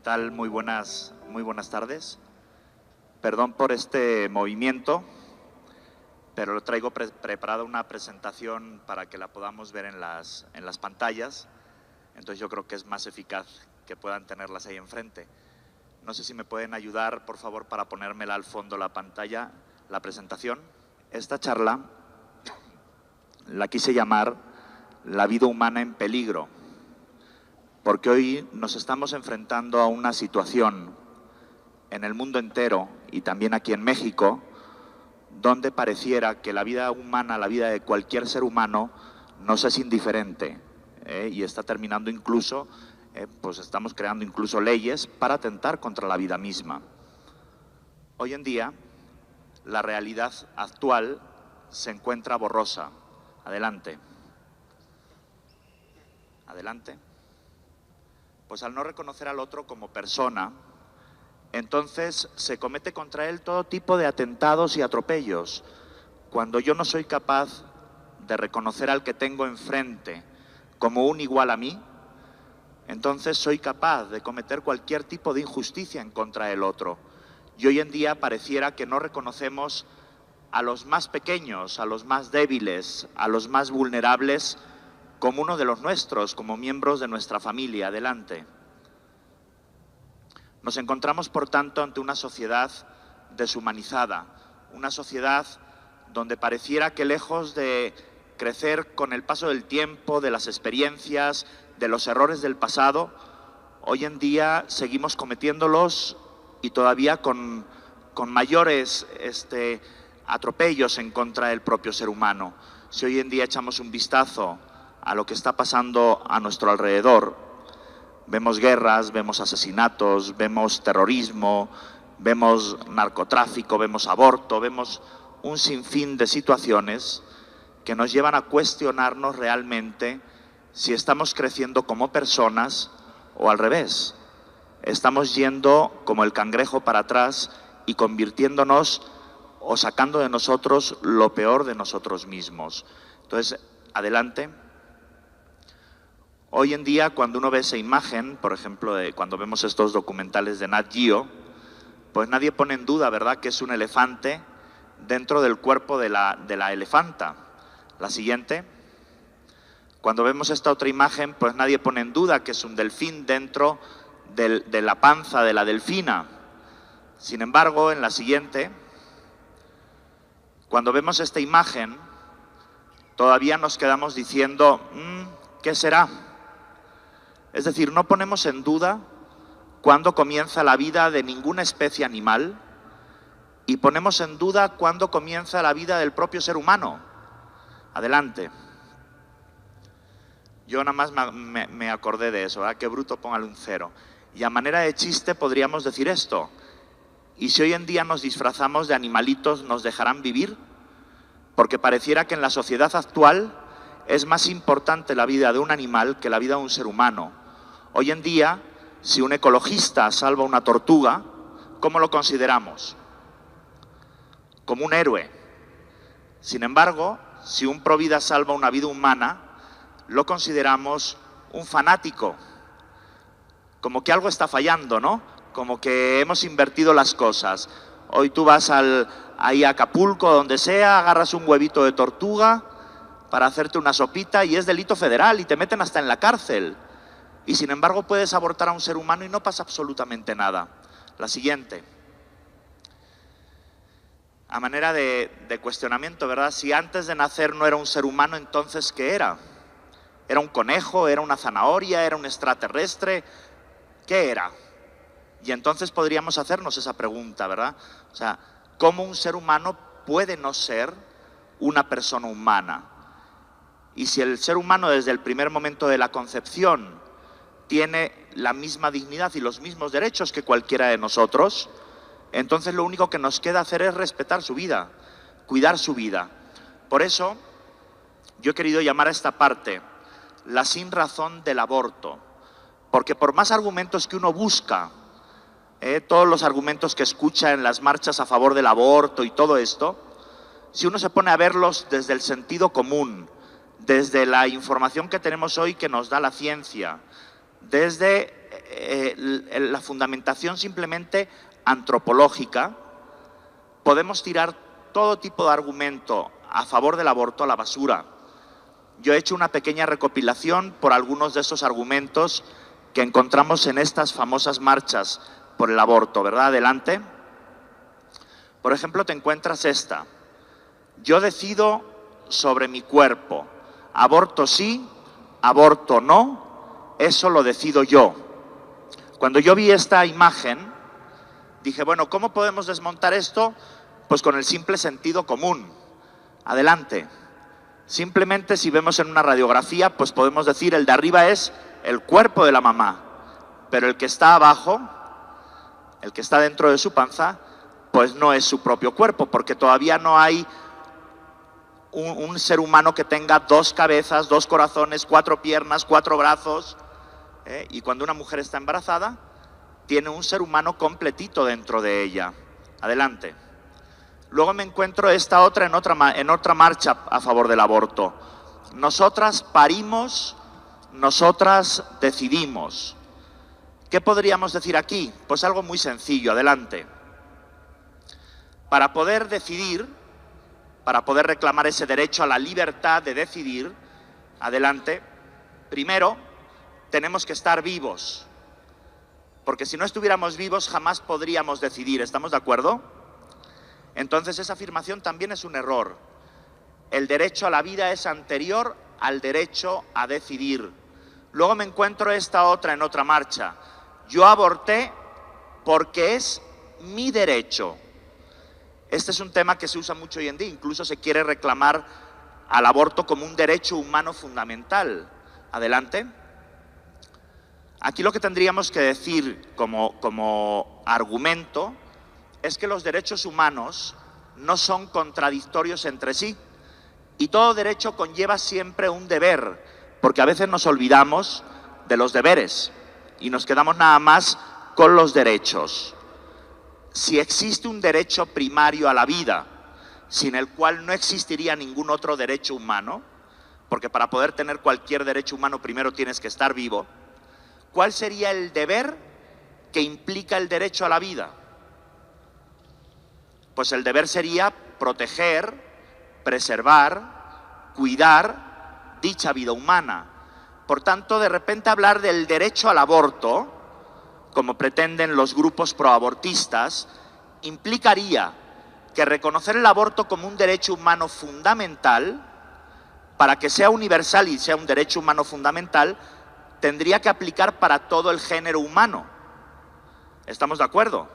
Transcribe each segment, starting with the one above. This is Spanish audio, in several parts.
tal? Muy buenas tardes. Perdón por este movimiento, pero traigo preparada una presentación para que la podamos ver en las pantallas. Entonces yo creo que es más eficaz que puedan tenerlas ahí enfrente. No sé si me pueden ayudar, por favor, para ponérmela al fondo la pantalla, la presentación. Esta charla la quise llamar La vida humana en peligro, porque hoy nos estamos enfrentando a una situación en el mundo entero y también aquí en México, donde pareciera que la vida humana, la vida de cualquier ser humano, nos es indiferente, y está terminando incluso, pues estamos creando incluso leyes para atentar contra la vida misma. Hoy en día, la realidad actual se encuentra borrosa. Adelante. Adelante. Pues al no reconocer al otro como persona, entonces se comete contra él todo tipo de atentados y atropellos. Cuando yo no soy capaz de reconocer al que tengo enfrente como un igual a mí, entonces soy capaz de cometer cualquier tipo de injusticia en contra del otro. Y hoy en día pareciera que no reconocemos a los más pequeños, a los más débiles, a los más vulnerables, como uno de los nuestros, como miembros de nuestra familia. Adelante. Nos encontramos, por tanto, ante una sociedad deshumanizada, una sociedad donde pareciera que lejos de crecer con el paso del tiempo, de las experiencias, de los errores del pasado, hoy en día seguimos cometiéndolos y todavía con mayores atropellos en contra del propio ser humano. Si hoy en día echamos un vistazo a lo que está pasando a nuestro alrededor, vemos guerras, vemos asesinatos, vemos terrorismo, vemos narcotráfico, vemos aborto, vemos un sinfín de situaciones que nos llevan a cuestionarnos realmente si estamos creciendo como personas o al revés. Estamos yendo como el cangrejo para atrás y convirtiéndonos o sacando de nosotros lo peor de nosotros mismos. Entonces, adelante. Hoy en día, cuando uno ve esa imagen, por ejemplo, cuando vemos estos documentales de Nat Geo, pues nadie pone en duda, ¿verdad?, que es un elefante dentro del cuerpo de la elefanta. La siguiente. Cuando vemos esta otra imagen, pues nadie pone en duda que es un delfín dentro de la panza de la delfina. Sin embargo, en la siguiente, cuando vemos esta imagen, todavía nos quedamos diciendo, ¿qué será? Es decir, no ponemos en duda cuándo comienza la vida de ninguna especie animal y ponemos en duda cuándo comienza la vida del propio ser humano. Adelante. Yo nada más me acordé de eso, ¿verdad? Qué bruto, póngale un 0. Y a manera de chiste podríamos decir esto: ¿y si hoy en día nos disfrazamos de animalitos, nos dejarán vivir? Porque pareciera que en la sociedad actual es más importante la vida de un animal que la vida de un ser humano. Hoy en día, si un ecologista salva una tortuga, ¿cómo lo consideramos? Como un héroe. Sin embargo, si un provida salva una vida humana, lo consideramos un fanático. Como que algo está fallando, ¿no? Como que hemos invertido las cosas. Hoy tú vas ahí a Acapulco, donde sea, agarras un huevito de tortuga para hacerte una sopita y es delito federal y te meten hasta en la cárcel. Y sin embargo puedes abortar a un ser humano y no pasa absolutamente nada. La siguiente. A manera de cuestionamiento, ¿verdad? Si antes de nacer no era un ser humano, entonces ¿qué era? ¿Era un conejo? ¿Era una zanahoria? ¿Era un extraterrestre? ¿Qué era? Y entonces podríamos hacernos esa pregunta, ¿verdad? O sea, ¿cómo un ser humano puede no ser una persona humana? Y si el ser humano desde el primer momento de la concepción tiene la misma dignidad y los mismos derechos que cualquiera de nosotros, entonces lo único que nos queda hacer es respetar su vida, cuidar su vida. Por eso yo he querido llamar a esta parte la sinrazón del aborto, porque por más argumentos que uno busca, todos los argumentos que escucha en las marchas a favor del aborto y todo esto, si uno se pone a verlos desde el sentido común, desde la información que tenemos hoy que nos da la ciencia, desde la fundamentación simplemente antropológica, podemos tirar todo tipo de argumento a favor del aborto a la basura. Yo he hecho una pequeña recopilación por algunos de esos argumentos que encontramos en estas famosas marchas por el aborto, ¿verdad? Adelante. Por ejemplo, te encuentras esta. Yo decido sobre mi cuerpo. Aborto sí, aborto no, eso lo decido yo. Cuando yo vi esta imagen, dije, bueno, ¿cómo podemos desmontar esto? Pues con el simple sentido común. Adelante. Simplemente si vemos en una radiografía, pues podemos decir el de arriba es el cuerpo de la mamá, pero el que está abajo, el que está dentro de su panza, pues no es su propio cuerpo, porque todavía no hay un ser humano que tenga 2 cabezas, 2 corazones, 4 piernas, 4 brazos, y cuando una mujer está embarazada, tiene un ser humano completito dentro de ella. Adelante. Luego me encuentro esta otra en otra marcha a favor del aborto. Nosotras parimos, nosotras decidimos. ¿Qué podríamos decir aquí? Pues algo muy sencillo, adelante. Para poder decidir, para poder reclamar ese derecho a la libertad de decidir, adelante, primero tenemos que estar vivos, porque si no estuviéramos vivos jamás podríamos decidir, ¿estamos de acuerdo? Entonces esa afirmación también es un error. El derecho a la vida es anterior al derecho a decidir. Luego me encuentro esta otra en otra marcha. Yo aborté porque es mi derecho. Este es un tema que se usa mucho hoy en día, incluso se quiere reclamar al aborto como un derecho humano fundamental. Adelante. Aquí lo que tendríamos que decir como argumento es que los derechos humanos no son contradictorios entre sí y todo derecho conlleva siempre un deber, porque a veces nos olvidamos de los deberes y nos quedamos nada más con los derechos. Si existe un derecho primario a la vida, sin el cual no existiría ningún otro derecho humano, porque para poder tener cualquier derecho humano primero tienes que estar vivo, ¿cuál sería el deber que implica el derecho a la vida? Pues el deber sería proteger, preservar, cuidar dicha vida humana. Por tanto, de repente hablar del derecho al aborto, como pretenden los grupos proabortistas, implicaría que reconocer el aborto como un derecho humano fundamental, para que sea universal y sea un derecho humano fundamental, tendría que aplicar para todo el género humano. ¿Estamos de acuerdo?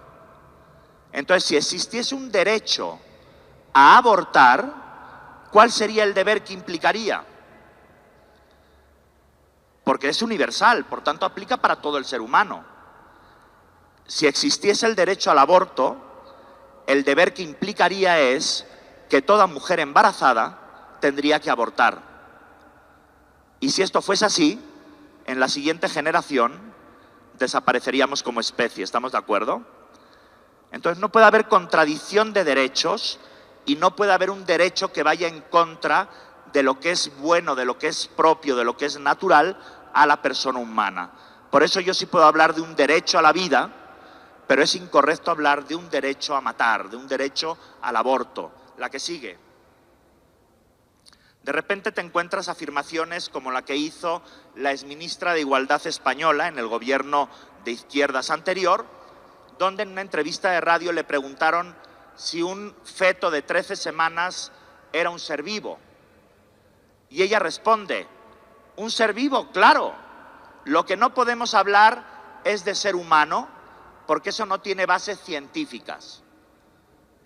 Entonces, si existiese un derecho a abortar, ¿cuál sería el deber que implicaría? Porque es universal, por tanto aplica para todo el ser humano. Si existiese el derecho al aborto, el deber que implicaría es que toda mujer embarazada tendría que abortar. Y si esto fuese así, en la siguiente generación desapareceríamos como especie, ¿estamos de acuerdo? Entonces no puede haber contradicción de derechos y no puede haber un derecho que vaya en contra de lo que es bueno, de lo que es propio, de lo que es natural a la persona humana. Por eso yo sí puedo hablar de un derecho a la vida, pero es incorrecto hablar de un derecho a matar, de un derecho al aborto. La que sigue. De repente te encuentras afirmaciones como la que hizo la exministra de Igualdad española en el gobierno de izquierdas anterior, donde en una entrevista de radio le preguntaron si un feto de 13 semanas era un ser vivo. Y ella responde, un ser vivo, claro. Lo que no podemos hablar es de ser humano, porque eso no tiene bases científicas.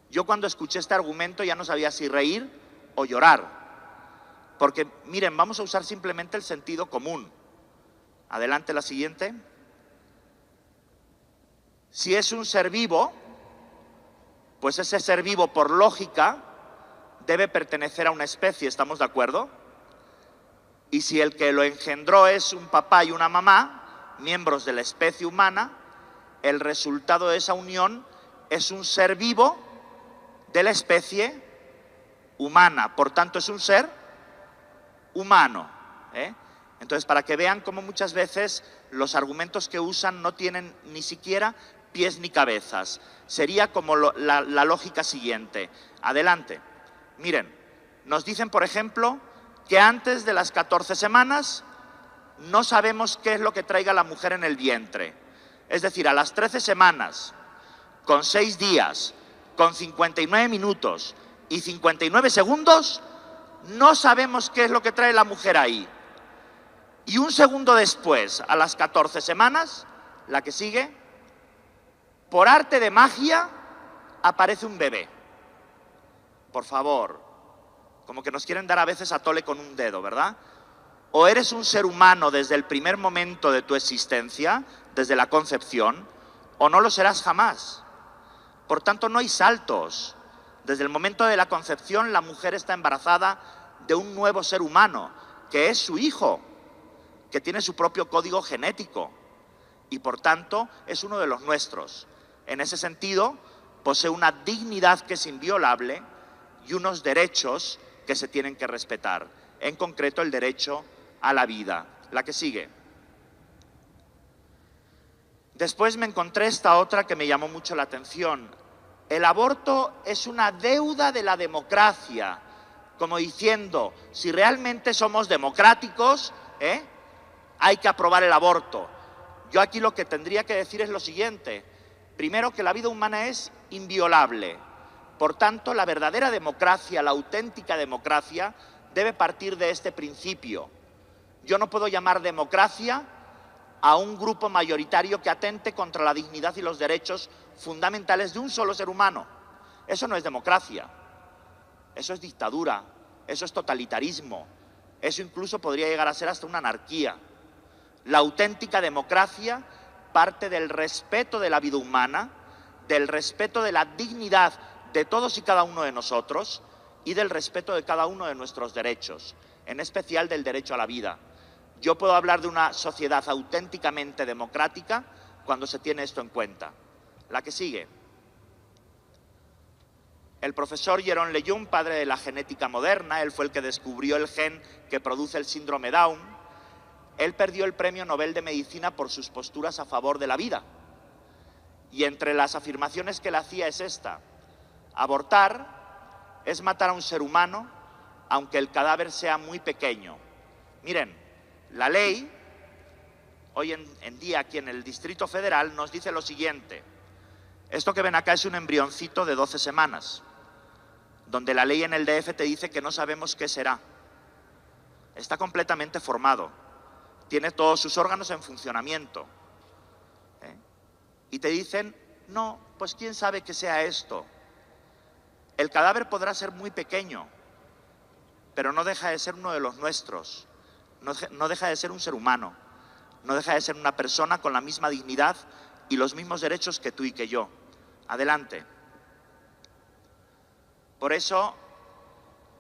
Yo cuando escuché este argumento ya no sabía si reír o llorar. Porque, miren, vamos a usar simplemente el sentido común. Adelante, la siguiente. Si es un ser vivo, pues ese ser vivo, por lógica, debe pertenecer a una especie, ¿estamos de acuerdo? Y si el que lo engendró es un papá y una mamá, miembros de la especie humana, el resultado de esa unión es un ser vivo de la especie humana. Por tanto, es un ser humano. Entonces, para que vean cómo muchas veces los argumentos que usan no tienen ni siquiera pies ni cabezas. Sería como la lógica siguiente. Adelante. Miren, nos dicen, por ejemplo, que antes de las 14 semanas no sabemos qué es lo que traiga la mujer en el vientre. Es decir, a las 13 semanas, con 6 días, con 59 minutos y 59 segundos, no sabemos qué es lo que trae la mujer ahí. Y un segundo después, a las 14 semanas, la que sigue, por arte de magia, aparece un bebé. Por favor, como que nos quieren dar a veces a tole con un dedo, ¿verdad? O eres un ser humano desde el primer momento de tu existencia, desde la concepción, o no lo serás jamás. Por tanto, no hay saltos. Desde el momento de la concepción, la mujer está embarazada de un nuevo ser humano, que es su hijo, que tiene su propio código genético y, por tanto, es uno de los nuestros. En ese sentido, posee una dignidad que es inviolable y unos derechos que se tienen que respetar. En concreto, el derecho a la vida. La que sigue. Después me encontré esta otra que me llamó mucho la atención. El aborto es una deuda de la democracia. Como diciendo, si realmente somos democráticos, hay que aprobar el aborto. Yo aquí lo que tendría que decir es lo siguiente. Primero, que la vida humana es inviolable. Por tanto, la verdadera democracia, la auténtica democracia, debe partir de este principio. Yo no puedo llamar democracia a un grupo mayoritario que atente contra la dignidad y los derechos fundamentales de un solo ser humano. Eso no es democracia. Eso es dictadura, eso es totalitarismo, eso incluso podría llegar a ser hasta una anarquía. La auténtica democracia parte del respeto de la vida humana, del respeto de la dignidad de todos y cada uno de nosotros y del respeto de cada uno de nuestros derechos, en especial del derecho a la vida. Yo puedo hablar de una sociedad auténticamente democrática cuando se tiene esto en cuenta. La que sigue. El profesor Jeroen Lejeune, padre de la genética moderna, él fue el que descubrió el gen que produce el síndrome Down. Él perdió el Premio Nobel de Medicina por sus posturas a favor de la vida. Y entre las afirmaciones que él hacía es esta: abortar es matar a un ser humano, aunque el cadáver sea muy pequeño. Miren, la ley, hoy en día aquí en el Distrito Federal, nos dice lo siguiente. Esto que ven acá es un embrioncito de 12 semanas, donde la ley en el DF te dice que no sabemos qué será. Está completamente formado, tiene todos sus órganos en funcionamiento. Y te dicen, no, pues quién sabe qué sea esto. El cadáver podrá ser muy pequeño, pero no deja de ser uno de los nuestros, no deja de ser un ser humano, no deja de ser una persona con la misma dignidad y los mismos derechos que tú y que yo. Adelante. Por eso,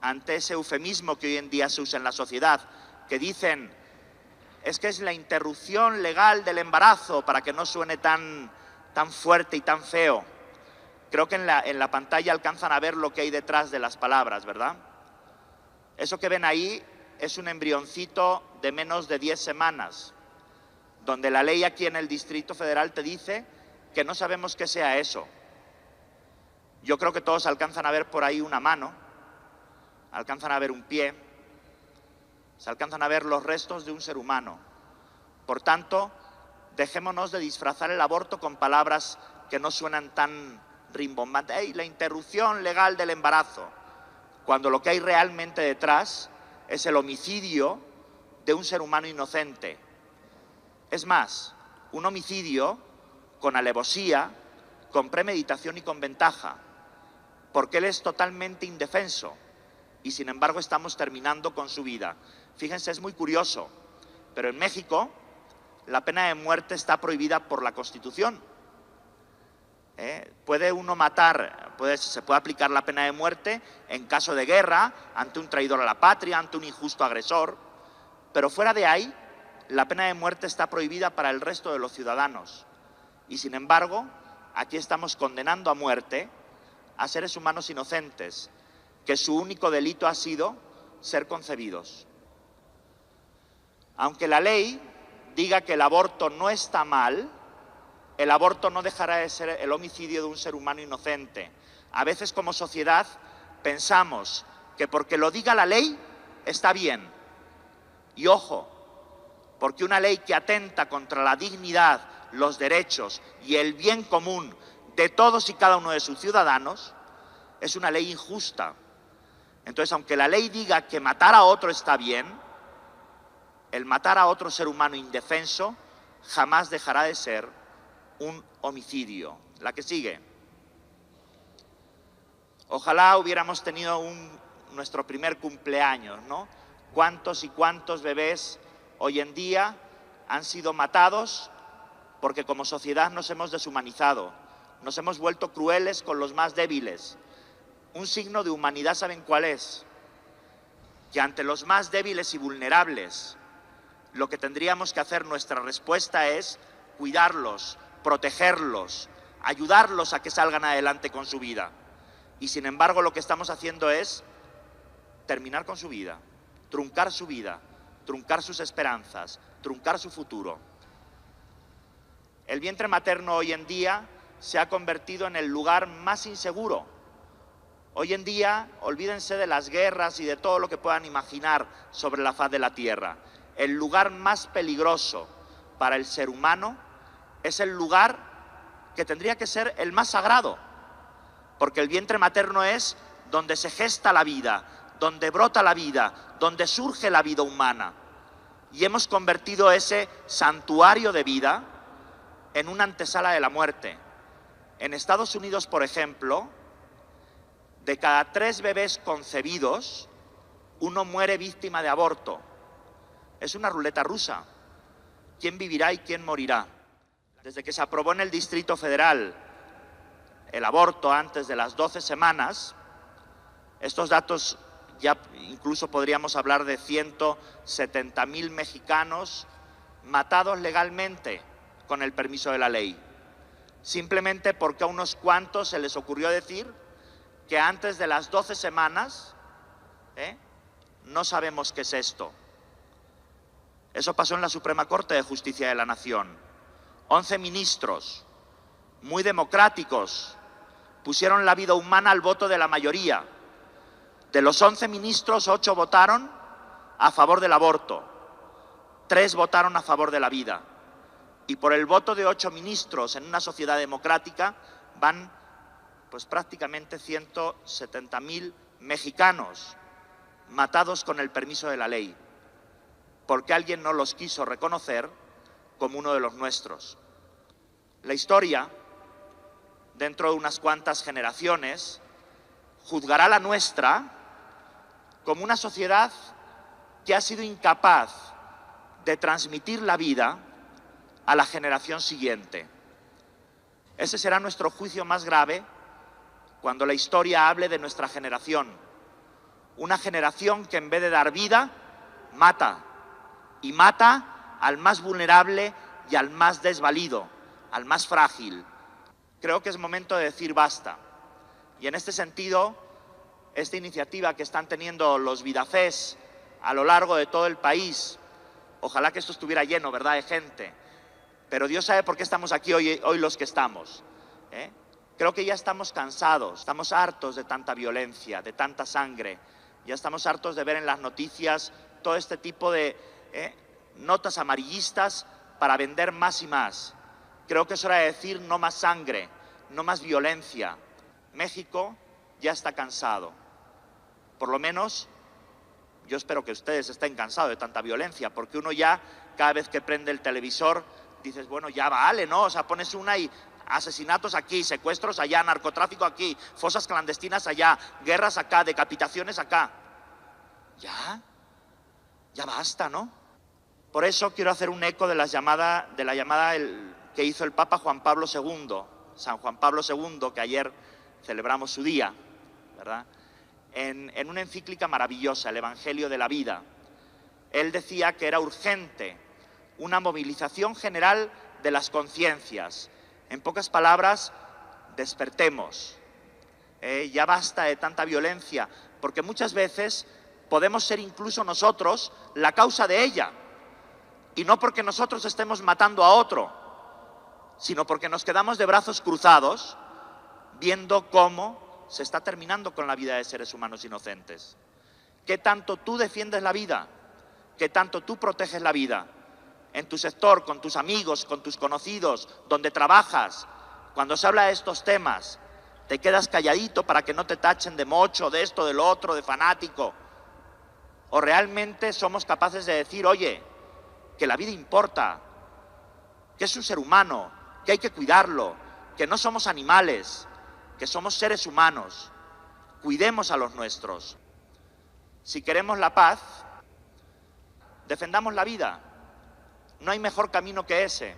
ante ese eufemismo que hoy en día se usa en la sociedad, que dicen, es que es la interrupción legal del embarazo, para que no suene tan fuerte y tan feo. Creo que en la pantalla alcanzan a ver lo que hay detrás de las palabras, ¿verdad? Eso que ven ahí es un embrioncito de menos de 10 semanas, donde la ley aquí en el Distrito Federal te dice que no sabemos qué sea eso. Yo creo que todos alcanzan a ver por ahí una mano, alcanzan a ver un pie, se alcanzan a ver los restos de un ser humano. Por tanto, dejémonos de disfrazar el aborto con palabras que no suenan tan rimbombantes. ¡Ey, la interrupción legal del embarazo! Cuando lo que hay realmente detrás es el homicidio de un ser humano inocente. Es más, un homicidio con alevosía, con premeditación y con ventaja, porque él es totalmente indefenso y sin embargo estamos terminando con su vida. Fíjense, es muy curioso, pero en México la pena de muerte está prohibida por la Constitución. Puede uno matar, se puede aplicar la pena de muerte en caso de guerra, ante un traidor a la patria, ante un injusto agresor, pero fuera de ahí, la pena de muerte está prohibida para el resto de los ciudadanos. Y sin embargo, aquí estamos condenando a muerte a seres humanos inocentes, que su único delito ha sido ser concebidos. Aunque la ley diga que el aborto no está mal, el aborto no dejará de ser el homicidio de un ser humano inocente. A veces como sociedad pensamos que porque lo diga la ley está bien. Y ojo, porque una ley que atenta contra la dignidad, los derechos y el bien común de todos y cada uno de sus ciudadanos es una ley injusta. Entonces, aunque la ley diga que matar a otro está bien, el matar a otro ser humano indefenso jamás dejará de ser un homicidio. La que sigue. Ojalá hubiéramos tenido nuestro primer cumpleaños, ¿no? ¿Cuántos y cuántos bebés hoy en día han sido matados porque como sociedad nos hemos deshumanizado, nos hemos vuelto crueles con los más débiles? Un signo de humanidad, ¿saben cuál es? Que ante los más débiles y vulnerables, lo que tendríamos que hacer, nuestra respuesta es cuidarlos, protegerlos, ayudarlos a que salgan adelante con su vida. Y sin embargo lo que estamos haciendo es terminar con su vida, truncar su vida, truncar sus esperanzas, truncar su futuro. El vientre materno hoy en día se ha convertido en el lugar más inseguro. Hoy en día, olvídense de las guerras y de todo lo que puedan imaginar sobre la faz de la tierra. El lugar más peligroso para el ser humano es el lugar que tendría que ser el más sagrado, porque el vientre materno es donde se gesta la vida, donde brota la vida, donde surge la vida humana. Y hemos convertido ese santuario de vida en una antesala de la muerte. En Estados Unidos, por ejemplo, de cada 3 bebés concebidos, 1 muere víctima de aborto. Es una ruleta rusa. ¿Quién vivirá y quién morirá? Desde que se aprobó en el Distrito Federal el aborto antes de las 12 semanas, estos datos ya incluso podríamos hablar de 170.000 mexicanos matados legalmente con el permiso de la ley. Simplemente porque a unos cuantos se les ocurrió decir que antes de las 12 semanas no sabemos qué es esto. Eso pasó en la Suprema Corte de Justicia de la Nación. 11 ministros, muy democráticos, pusieron la vida humana al voto de la mayoría. De los 11 ministros, 8 votaron a favor del aborto, 3 votaron a favor de la vida. Y por el voto de 8 ministros en una sociedad democrática van pues prácticamente 170.000 mexicanos matados con el permiso de la ley, porque alguien no los quiso reconocer como uno de los nuestros. La historia, dentro de unas cuantas generaciones, juzgará la nuestra como una sociedad que ha sido incapaz de transmitir la vida a la generación siguiente. Ese será nuestro juicio más grave cuando la historia hable de nuestra generación. Una generación que en vez de dar vida, mata. Y mata al más vulnerable y al más desvalido, al más frágil. Creo que es momento de decir basta. Y en este sentido, esta iniciativa que están teniendo los Vidafés a lo largo de todo el país, ojalá que esto estuviera lleno, ¿verdad?, de gente. Pero Dios sabe por qué estamos aquí hoy los que estamos. Creo que ya estamos cansados, estamos hartos de tanta violencia, de tanta sangre. Ya estamos hartos de ver en las noticias todo este tipo de notas amarillistas para vender más y más. Creo que es hora de decir no más sangre, no más violencia. México ya está cansado. Por lo menos, yo espero que ustedes estén cansados de tanta violencia, porque uno ya, cada vez que prende el televisor, dices, bueno, ya vale, ¿no? O sea, pones una y asesinatos aquí, secuestros allá, narcotráfico aquí, fosas clandestinas allá, guerras acá, decapitaciones acá. Ya basta, ¿no? Por eso quiero hacer un eco de la llamada que hizo el Papa Juan Pablo II, San Juan Pablo II, que ayer celebramos su día, ¿verdad? En una encíclica maravillosa, el Evangelio de la Vida. Él decía que era urgente una movilización general de las conciencias. En pocas palabras, despertemos. Ya basta de tanta violencia, porque muchas veces podemos ser incluso nosotros la causa de ella. Y no porque nosotros estemos matando a otro, sino porque nos quedamos de brazos cruzados viendo cómo se está terminando con la vida de seres humanos inocentes. ¿Qué tanto tú defiendes la vida? ¿Qué tanto tú proteges la vida? En tu sector, con tus amigos, con tus conocidos, donde trabajas, cuando se habla de estos temas, te quedas calladito para que no te tachen de mocho, de esto, de lo otro, de fanático. O realmente somos capaces de decir, oye, que la vida importa, que es un ser humano, que hay que cuidarlo, que no somos animales, que somos seres humanos. Cuidemos a los nuestros. Si queremos la paz, defendamos la vida. No hay mejor camino que ese.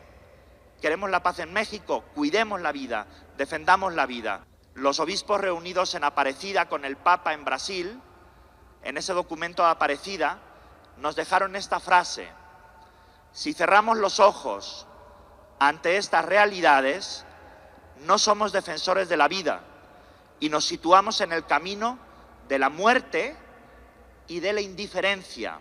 Queremos la paz en México, cuidemos la vida, defendamos la vida. Los obispos reunidos en Aparecida con el Papa en Brasil, en ese documento de Aparecida, nos dejaron esta frase: si cerramos los ojos ante estas realidades, no somos defensores de la vida y nos situamos en el camino de la muerte y de la indiferencia.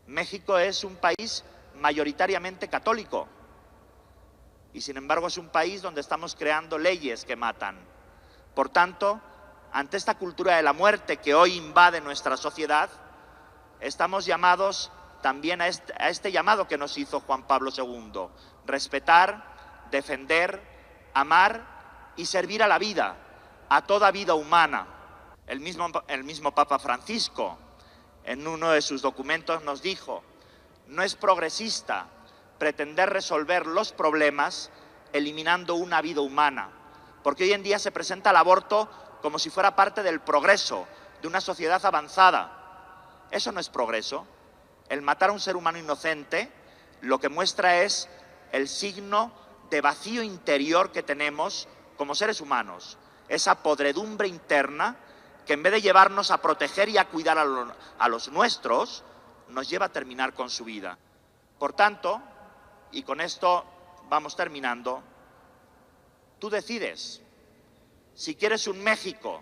México es un país mayoritariamente católico y sin embargo es un país donde estamos creando leyes que matan. Por tanto, ante esta cultura de la muerte que hoy invade nuestra sociedad, estamos llamados también a este llamado que nos hizo Juan Pablo II: respetar, defender, amar y servir a la vida, a toda vida humana. El mismo Papa Francisco, en uno de sus documentos, nos dijo: no es progresista pretender resolver los problemas eliminando una vida humana, porque hoy en día se presenta el aborto como si fuera parte del progreso de una sociedad avanzada. Eso no es progreso. El matar a un ser humano inocente lo que muestra es el signo de vacío interior que tenemos como seres humanos, esa podredumbre interna que en vez de llevarnos a proteger y a cuidar a los nuestros, nos lleva a terminar con su vida. Por tanto, y con esto vamos terminando, tú decides si quieres un México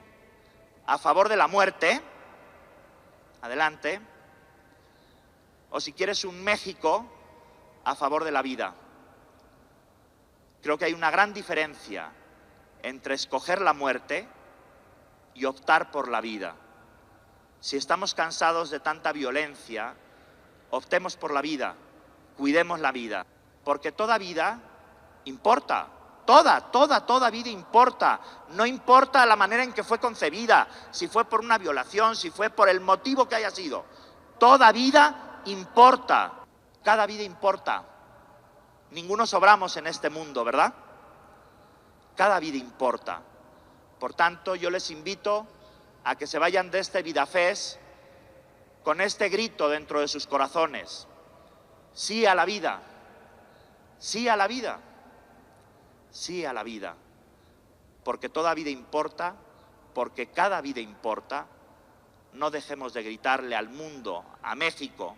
a favor de la muerte, adelante, o si quieres un México a favor de la vida. Creo que hay una gran diferencia entre escoger la muerte y optar por la vida. Si estamos cansados de tanta violencia, optemos por la vida, cuidemos la vida, porque toda vida importa, toda vida importa. No importa la manera en que fue concebida, si fue por una violación, si fue por el motivo que haya sido. Toda vida importa, cada vida importa. Ninguno sobramos en este mundo, ¿verdad? Cada vida importa. Por tanto, yo les invito a que se vayan de este VidaFest con este grito dentro de sus corazones: sí a la vida, sí a la vida, sí a la vida. Porque toda vida importa, porque cada vida importa. No dejemos de gritarle al mundo, a México,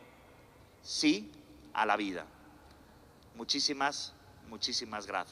sí a la vida. Muchísimas gracias.